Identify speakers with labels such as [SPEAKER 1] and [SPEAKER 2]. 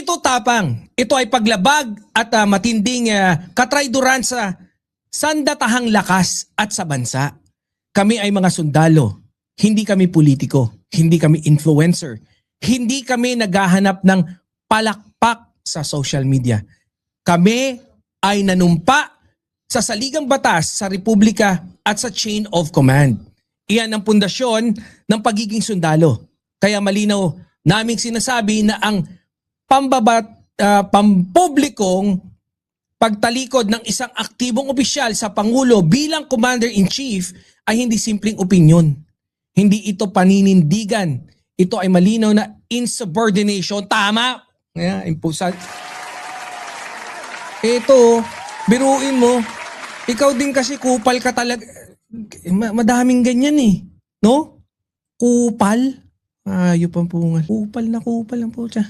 [SPEAKER 1] ito tapang. Ito ay paglabag at matinding katrayduran sa sandatahang lakas at sa bansa. Kami ay mga sundalo. Hindi kami politiko. Hindi kami influencer. Hindi kami naghahanap ng palakpak sa social media. Kami ay nanumpa sa saligang batas sa Republika at sa chain of command. Iyan ang pundasyon ng pagiging sundalo. Kaya malinaw naming sinasabi na ang pampublikong pagtalikod ng isang aktibong opisyal sa Pangulo bilang Commander-in-Chief ay hindi simpleng opinyon. Hindi ito paninindigan. Ito ay malinaw na insubordination. Tama! Ito, biruin mo, ikaw din kasi kupal ka talaga. Madaming ganyan eh. No? Kupal? Ayop ang pungal. Kupal na kupal ang po siya.